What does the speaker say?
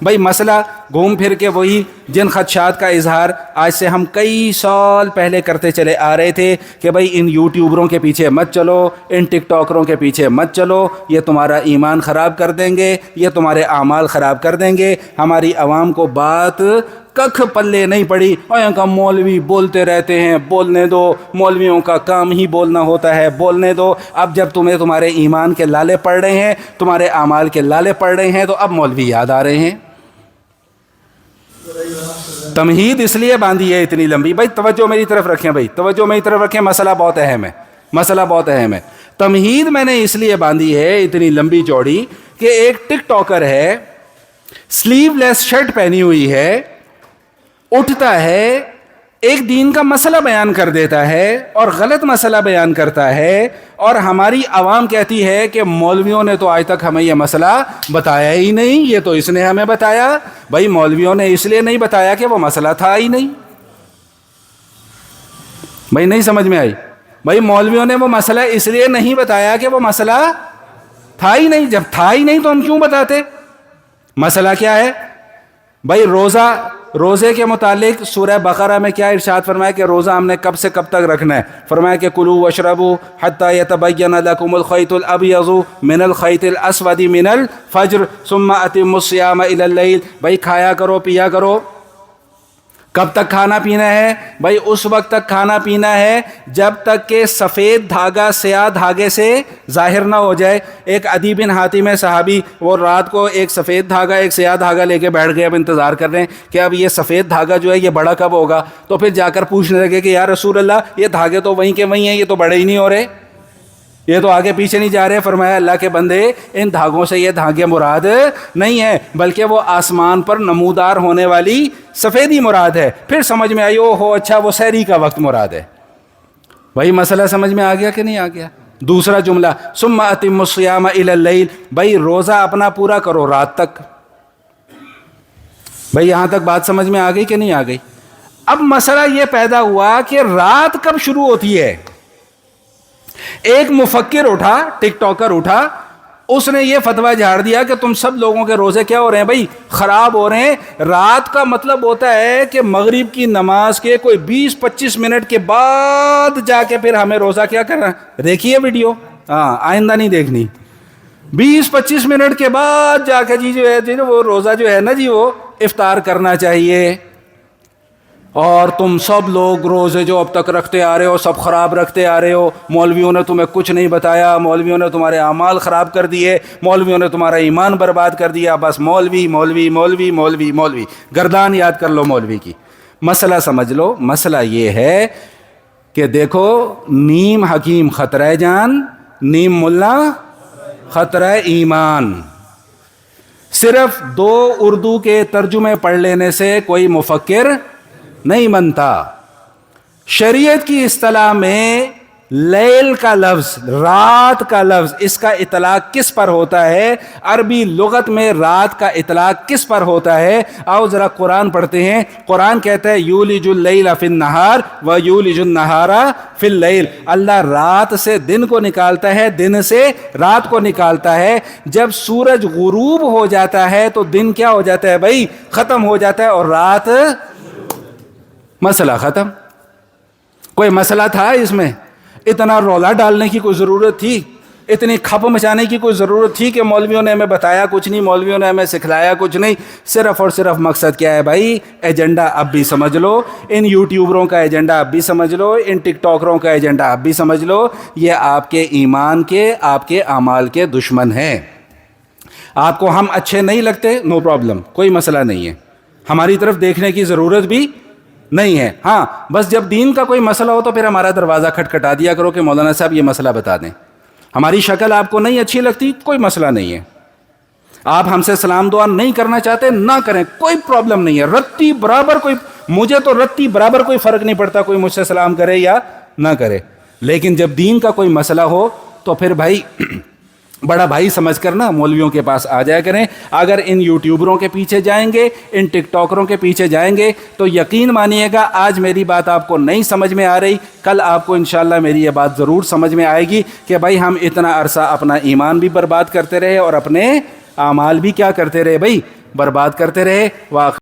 بھائی مسئلہ گھوم پھر کے وہی جن خدشات کا اظہار آج سے ہم کئی سال پہلے کرتے چلے آ رہے تھے کہ بھائی ان یوٹیوبروں کے پیچھے مت چلو، ان ٹک ٹاکروں کے پیچھے مت چلو، یہ تمہارا ایمان خراب کر دیں گے، یہ تمہارے اعمال خراب کر دیں گے۔ ہماری عوام کو بات ککھ پلے نہیں پڑی، اور کا مولوی بولتے رہتے ہیں، بولنے دو، مولویوں کا کام ہی بولنا ہوتا ہے، بولنے دو۔ اب جب تمہیں تمہارے ایمان کے لالے پڑ رہے ہیں، تمہارے اعمال کے لالے پڑ رہے ہیں، تو اب مولوی یاد آ رہے ہیں۔ تمہید اس لیے باندھی ہے اتنی لمبی، بھائی توجہ میری طرف رکھیں، بھائی توجہ میری طرف رکھیں، مسئلہ بہت اہم ہے، مسئلہ بہت اہم ہے۔ تمہید میں نے اس لیے باندھی ہے اتنی لمبی چوڑی کہ ایک ٹک ٹاکر ہے، سلیو لیس شرٹ پہنی ہوئی ہے، اٹھتا ہے، ایک دین کا مسئلہ بیان کر دیتا ہے اور غلط مسئلہ بیان کرتا ہے، اور ہماری عوام کہتی ہے کہ مولویوں نے تو آج تک ہمیں یہ مسئلہ بتایا ہی نہیں، یہ تو اس نے ہمیں بتایا۔ بھائی مولویوں نے اس لیے نہیں بتایا کہ وہ مسئلہ تھا ہی نہیں۔ بھائی نہیں سمجھ میں آئی؟ بھائی مولویوں نے وہ مسئلہ اس لیے نہیں بتایا کہ وہ مسئلہ تھا ہی نہیں۔ جب تھا ہی نہیں تو ہم کیوں بتاتے؟ مسئلہ کیا ہے؟ بھائی روزے کے متعلق سورہ بقرہ میں کیا ارشاد فرمایا کہ روزہ ہم نے کب سے کب تک رکھنا ہے؟ فرمایا کہ کلوا واشربوا حتی یتبین لکم الخیط الابیض من الخیط الاسود من الفجر ثم اتموا الصیام الی اللیل۔ بھائی کھایا کرو، پیا کرو۔ کب تک کھانا پینا ہے؟ بھائی اس وقت تک کھانا پینا ہے جب تک کہ سفید دھاگا سیاہ دھاگے سے ظاہر نہ ہو جائے۔ ایک عدی بن حاتم صحابی، وہ رات کو ایک سفید دھاگا ایک سیاہ دھاگا لے کے بیٹھ گئے، اب انتظار کر رہے ہیں کہ اب یہ سفید دھاگا جو ہے یہ بڑا کب ہوگا۔ تو پھر جا کر پوچھنے لگے کہ یا رسول اللہ یہ دھاگے تو وہیں کے وہیں ہیں، یہ تو بڑے ہی نہیں ہو رہے، یہ تو آگے پیچھے نہیں جا رہے۔ فرمایا اللہ کے بندے، ان دھاگوں سے یہ دھاگے مراد نہیں ہے، بلکہ وہ آسمان پر نمودار ہونے والی سفیدی مراد ہے۔ پھر سمجھ میں آئی، او ہو اچھا وہ سحری کا وقت مراد ہے۔ بھائی مسئلہ سمجھ میں آ گیا کہ نہیں آ گیا؟ دوسرا جملہ ثم اتموا الصیام الی اللیل، بھائی روزہ اپنا پورا کرو رات تک۔ بھائی یہاں تک بات سمجھ میں آ گئی کہ نہیں آ گئی؟ اب مسئلہ یہ پیدا ہوا کہ رات کب شروع ہوتی ہے؟ ایک مفکر اٹھا، ٹک ٹاکر اٹھا، اس نے یہ فتویٰ جھاڑ دیا کہ تم سب لوگوں کے روزے کیا ہو رہے ہیں بھائی؟ خراب ہو رہے ہیں۔ رات کا مطلب ہوتا ہے کہ مغرب کی نماز کے کوئی 20-25 منٹ کے بعد جا کے پھر ہمیں روزہ کیا کرنا ہے۔ دیکھیے ویڈیو، ہاں آئندہ نہیں دیکھنی۔ 20-25 منٹ کے بعد جا کے جی جو ہے وہ روزہ جو ہے نا جی وہ افطار کرنا چاہیے۔ اور تم سب لوگ روزے جو اب تک رکھتے آ رہے ہو سب خراب رکھتے آ رہے ہو، مولویوں نے تمہیں کچھ نہیں بتایا، مولویوں نے تمہارے اعمال خراب کر دیے، مولویوں نے تمہارا ایمان برباد کر دیا، بس مولوی مولوی مولوی مولوی مولوی، گردان یاد کر لو مولوی کی۔ مسئلہ سمجھ لو، مسئلہ یہ ہے کہ دیکھو نیم حکیم خطرہ جان، نیم ملا خطرہ ایمان۔ صرف 2 اردو کے ترجمے پڑھ لینے سے کوئی مفکر نہیں بنتا۔ شریعت کی اصطلاح میں لیل کا لفظ، رات کا لفظ، اس کا اطلاق کس پر ہوتا ہے؟ عربی لغت میں رات کا اطلاق کس پر ہوتا ہے؟ آؤ ذرا قرآن پڑھتے ہیں۔ قرآن کہتا ہے یولج اللیل فی النہار و یولج النہار فی اللیل، اللہ رات سے دن کو نکالتا ہے، دن سے رات کو نکالتا ہے۔ جب سورج غروب ہو جاتا ہے تو دن کیا ہو جاتا ہے بھائی؟ ختم ہو جاتا ہے، اور رات مسئلہ ختم۔ کوئی مسئلہ تھا اس میں؟ اتنا رولا ڈالنے کی کوئی ضرورت تھی؟ اتنی کھپ مچانے کی کوئی ضرورت تھی کہ مولویوں نے ہمیں بتایا کچھ نہیں، مولویوں نے ہمیں سکھلایا کچھ نہیں؟ صرف اور صرف مقصد کیا ہے بھائی؟ ایجنڈا اب بھی سمجھ لو، ان یوٹیوبروں کا ایجنڈا اب بھی سمجھ لو، ان ٹک ٹاکروں کا ایجنڈا اب بھی سمجھ لو، یہ آپ کے ایمان کے، آپ کے اعمال کے دشمن ہیں۔ آپ کو ہم اچھے نہیں لگتے، نو پرابلم، کوئی مسئلہ نہیں ہے، ہماری طرف دیکھنے کی ضرورت بھی نہیں ہے۔ ہاں بس جب دین کا کوئی مسئلہ ہو تو پھر ہمارا دروازہ کھٹکھٹا دیا کرو کہ مولانا صاحب یہ مسئلہ بتا دیں۔ ہماری شکل آپ کو نہیں اچھی لگتی، کوئی مسئلہ نہیں ہے، آپ ہم سے سلام دعا نہیں کرنا چاہتے نہ کریں، کوئی پرابلم نہیں ہے، رتی برابر کوئی، مجھے تو رتی برابر کوئی فرق نہیں پڑتا کوئی مجھ سے سلام کرے یا نہ کرے۔ لیکن جب دین کا کوئی مسئلہ ہو تو پھر بھائی بڑا بھائی سمجھ کر نا مولویوں کے پاس آ جایا کریں۔ اگر ان یوٹیوبروں کے پیچھے جائیں گے، ان ٹک ٹاکروں کے پیچھے جائیں گے تو یقین مانیے گا آج میری بات آپ کو نہیں سمجھ میں آ رہی، کل آپ کو انشاءاللہ میری یہ بات ضرور سمجھ میں آئے گی کہ بھائی ہم اتنا عرصہ اپنا ایمان بھی برباد کرتے رہے اور اپنے اعمال بھی کیا کرتے رہے بھائی؟ برباد کرتے رہے.